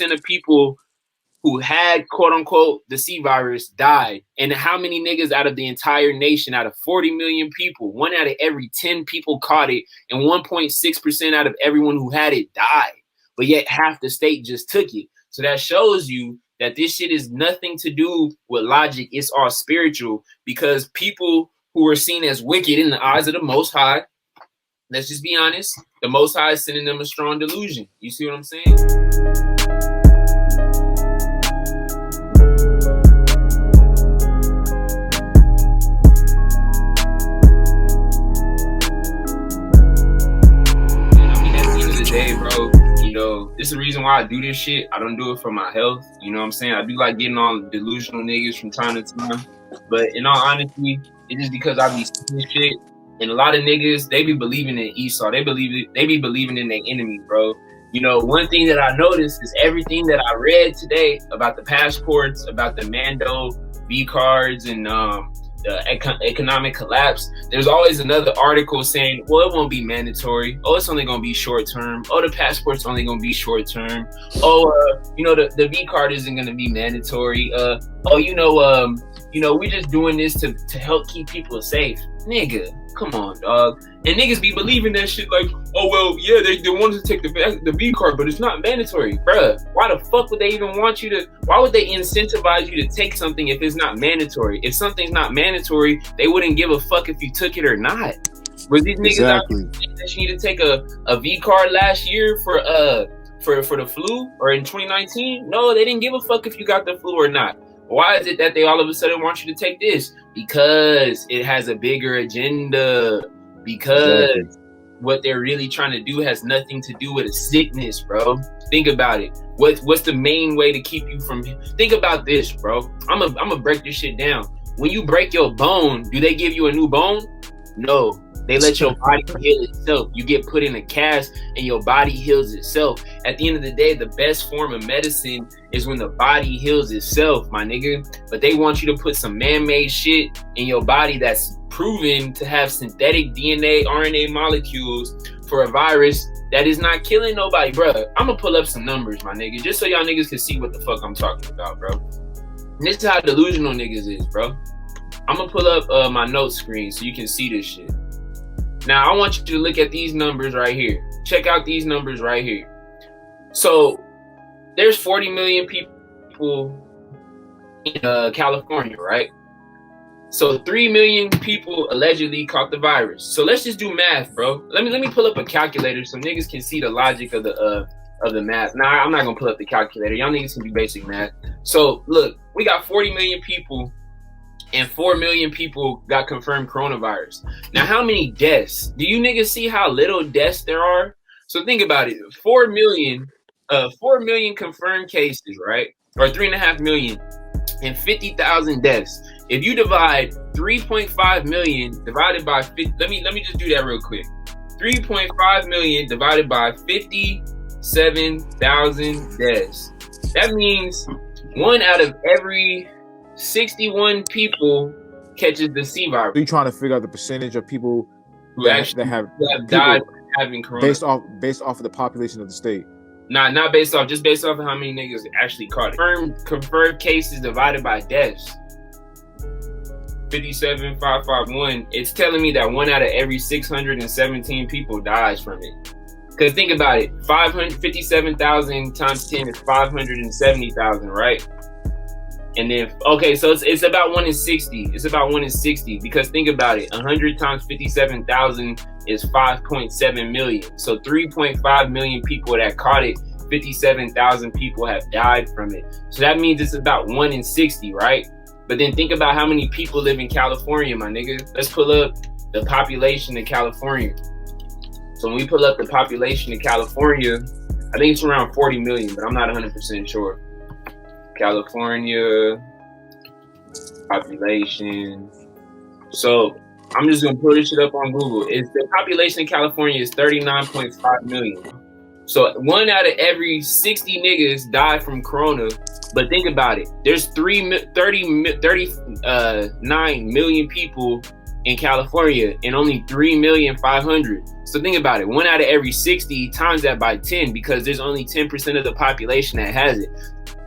of people who had quote unquote the C virus died. And how many niggas out of the entire nation, out of 40 million people, 1 out of every 10 people caught it, and 1.6% out of everyone who had it died. But yet half the state just took it. So that shows you that this shit is nothing to do with logic. It's all spiritual, because people who are seen as wicked in the eyes of the Most High, let's just be honest, the Most High is sending them a strong delusion. You see what I'm saying? Day, bro, you know, this is the reason why I do this shit. I don't do it for my health, you know what I'm saying? I do like getting on delusional niggas from time to time, but in all honesty, it's just because I be seeing shit, and a lot of niggas, they be believing in Esau. They be believing in their enemy, bro. You know, one thing that I noticed is everything that I read today about the passports, about the Mando V cards, and the economic collapse, there's always another article saying, well, it won't be mandatory. Oh, it's only going to be short term. Oh, the passport's only going to be short term. Oh, you know, the V card isn't going to be mandatory. Oh, you know, we're just doing this to help keep people safe. Nigga, come on, dog. And niggas be believing that shit like, oh, well, yeah, they wanted to take the V card, but it's not mandatory. Bruh, why the fuck would they even want you to, why would they incentivize you to take something if it's not mandatory? If something's not mandatory, they wouldn't give a fuck if you took it or not. But these niggas out there that you need to take a V card last year for the flu, or in 2019? No, they didn't give a fuck if you got the flu or not. Why is it that they all of a sudden want you to take this? Because it has a bigger agenda. Because what they're really trying to do has nothing to do with a sickness, bro. Think about it. What's the main way to keep you from? Think about this, bro. I'm a break this shit down. When you break your bone, do they give you a new bone? No. They let your body heal itself. You get put in a cast and your body heals itself. At the end of the day, the best form of medicine is when the body heals itself, my nigga. But they want you to put some man-made shit in your body that's proven to have synthetic DNA, RNA molecules for a virus that is not killing nobody, bro. I'm gonna pull up some numbers, my nigga, just so y'all niggas can see what the fuck I'm talking about, bro. And this is how delusional niggas is, bro. I'm gonna pull up my notes screen so you can see this shit. Now, I want you to look at these numbers right here. Check out these numbers right here. So, there's 40 million people in California, right? So, 3 million people allegedly caught the virus. So, let's just do math, bro. Let me pull up a calculator so niggas can see the logic of the math. Nah, I'm not gonna pull up the calculator. Y'all niggas can do basic math. So, look, we got 40 million people, and 4 million people got confirmed coronavirus. Now, how many deaths? Do you niggas see how little deaths there are? So think about it. 4 million confirmed cases, right? Or 3.5 million, and 50,000 deaths. If you divide 3.5 million divided by 50, let me just do that real quick. 3.5 million divided by 57,000 deaths. That means 1 out of every 61 people catches the C virus. Are you trying to figure out the percentage of people who actually have died from having corona based off of the population of the state? Not based off, just based off of how many niggas actually caught it. Confirmed cases divided by deaths. 57,551. It's telling me that 1 out of every 617 people dies from it. Because think about it, 557,000 times 10 is 570,000, right? And then, okay, so it's about 1 in 60. It's about 1 in 60, because think about it, 100 times 57,000 is 5.7 million. So 3.5 million people that caught it, 57,000 people have died from it. So that means it's about 1 in 60, right? But then think about how many people live in California, my nigga. Let's pull up the population of California. So when we pull up the population of California, I think it's around 40 million, but I'm not 100% sure. California population. So I'm just gonna pull this shit up on Google. The population in California is 39.5 million. So 1 out of every 60 niggas died from corona. But think about it. There's 39 million people in California and only 3,500,000. So think about it. 1 out of every 60 times that by 10, because there's only 10% of the population that has it.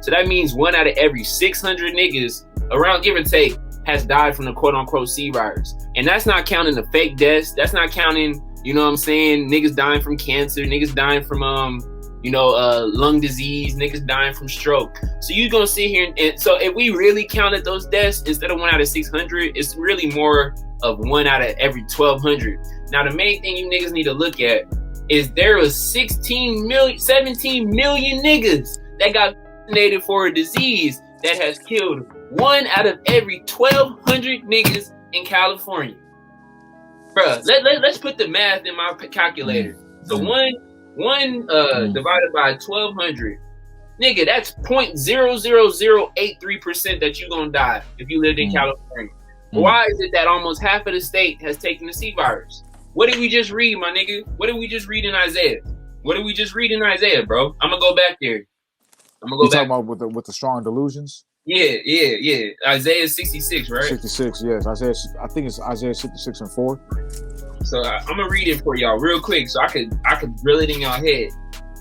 So that means 1 out of every 600 niggas, around give or take, has died from the quote unquote C virus. And that's not counting the fake deaths. That's not counting, you know what I'm saying, niggas dying from cancer, niggas dying from lung disease, niggas dying from stroke. So you gonna sit here and so if we really counted those deaths instead of 1 out of 600, it's really more of 1 out of every 1,200. Now the main thing you niggas need to look at is there was 17 million niggas that got vaccinated for a disease that has killed 1 out of every 1,200 niggas in California. Bruh, let's put the math in my calculator. So one divided by 1,200, nigga, that's 0.00083% that you gonna die if you lived in California. Why is it that almost half of the state has taken the C virus? What did we just read, my nigga? What did we just read in Isaiah? What did we just read in Isaiah, bro? I'm gonna go back there. You talking about with the strong delusions? Yeah. Isaiah 66, right? 66, yes. I think it's Isaiah 66 and 4. So I'm gonna read it for y'all real quick, so I could drill it in y'all head.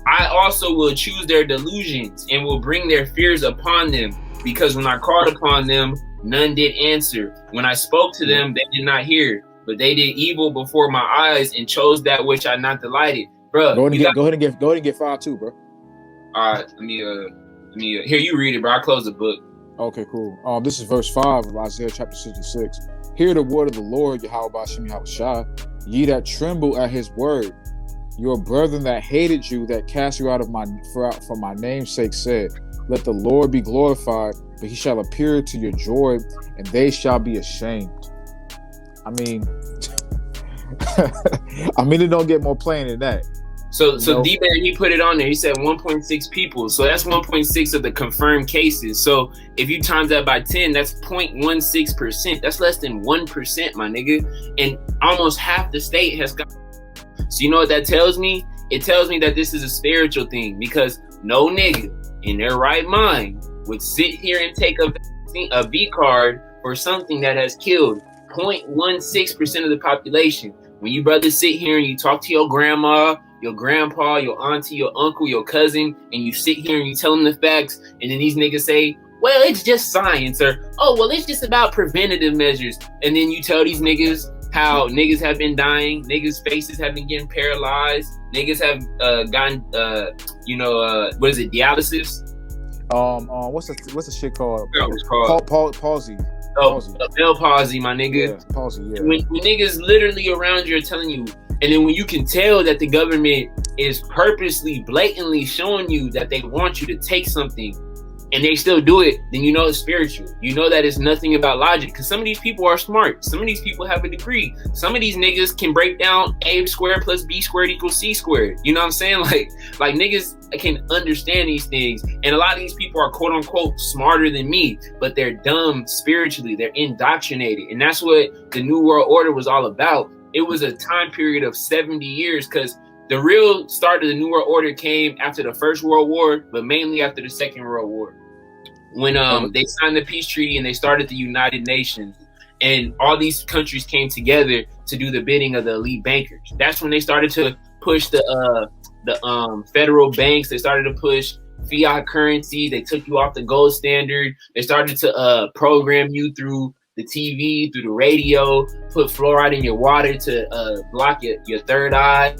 I also will choose their delusions and will bring their fears upon them, because when I called upon them, none did answer. When I spoke to them, they did not hear, but they did evil before my eyes and chose that which I not delighted. Bro, go ahead and get 5 too, bro. All right, let me here, you read it, bro. I close the book. Okay, cool. This is verse 5 of Isaiah chapter 66. Hear the word of the Lord, Yahweh Bashim Yahushua, ye that tremble at his word. Your brethren that hated you, that cast you out for my name's sake, said, let the Lord be glorified, but he shall appear to your joy, and they shall be ashamed. I mean, it don't get more plain than that. So Dben, he put it on there. He said 1.6 people. So that's 1.6 of the confirmed cases. So if you times that by 10, that's 0.16%. That's less than 1%, my nigga. And almost half the state has got. So you know what that tells me? It tells me that this is a spiritual thing, because no nigga in their right mind would sit here and take a V card for something that has killed 0.16% of the population. When you brothers sit here and you talk to your grandma, your grandpa, your auntie, your uncle, your cousin, and you sit here and you tell them the facts, and then these niggas say, well, it's just science, or, oh, well, it's just about preventative measures. And then you tell these niggas how niggas have been dying, niggas' faces have been getting paralyzed, niggas have gotten, what is it, dialysis? What's the shit called? It's called palsy. Palsy. Bell palsy, my nigga. Yeah, palsy, yeah. When niggas literally around you are telling you, and then when you can tell that the government is purposely, blatantly showing you that they want you to take something, and they still do it, then you know it's spiritual. You know that it's nothing about logic, because some of these people are smart. Some of these people have a degree. Some of these niggas can break down A squared plus B squared equals C squared. You know what I'm saying? Like niggas can understand these things. And a lot of these people are quote unquote smarter than me, but they're dumb spiritually. They're indoctrinated. And that's what the New World Order was all about. It was a time period of 70 years, because the real start of the New World Order came after the First World War, but mainly after the Second World War. When they signed the peace treaty and they started the United Nations, and all these countries came together to do the bidding of the elite bankers. That's when they started to push the federal banks. They started to push fiat currency. They took you off the gold standard. They started to program you through the TV, through the radio, put fluoride in your water to block your third eye.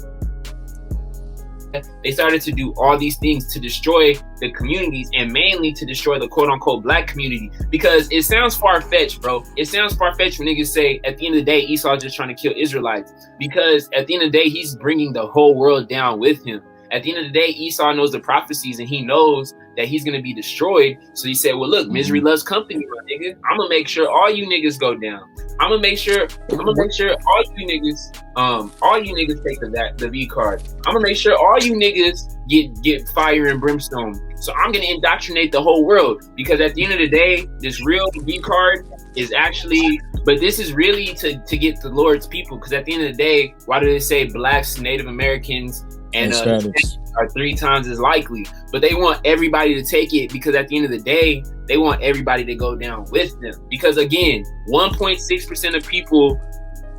They started to do all these things to destroy the communities, and mainly to destroy the quote-unquote black community, because it sounds far-fetched, bro. It sounds far-fetched when niggas say at the end of the day Esau's just trying to kill Israelites, because at the end of the day he's bringing the whole world down with him. At the end of the day, Esau knows the prophecies, and he knows that he's going to be destroyed. So he said, well, look, misery loves company, my nigga. I'm going to make sure all you niggas go down. I'm going to make sure all you niggas take the V card. I'm going to make sure all you niggas get fire and brimstone. So I'm going to indoctrinate the whole world, because at the end of the day, this real V card is actually, but this is really to get the Lord's people. Because at the end of the day, why do they say blacks, Native Americans, and are 3 times as likely? But they want everybody to take it, because at the end of the day, they want everybody to go down with them. Because again, 1.6% of people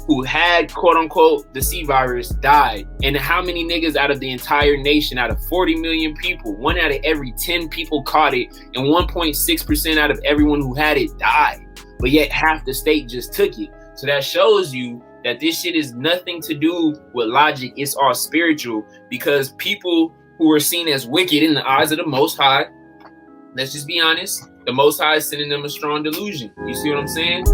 who had quote unquote the C virus died. And how many niggas out of the entire nation, out of 40 million people, 1 out of every 10 people caught it, and 1.6% out of everyone who had it died. But yet half the state just took it. So that shows you that this shit is nothing to do with logic. It's all spiritual, because people who are seen as wicked in the eyes of the Most High, let's just be honest, the Most High is sending them a strong delusion. You see what I'm saying?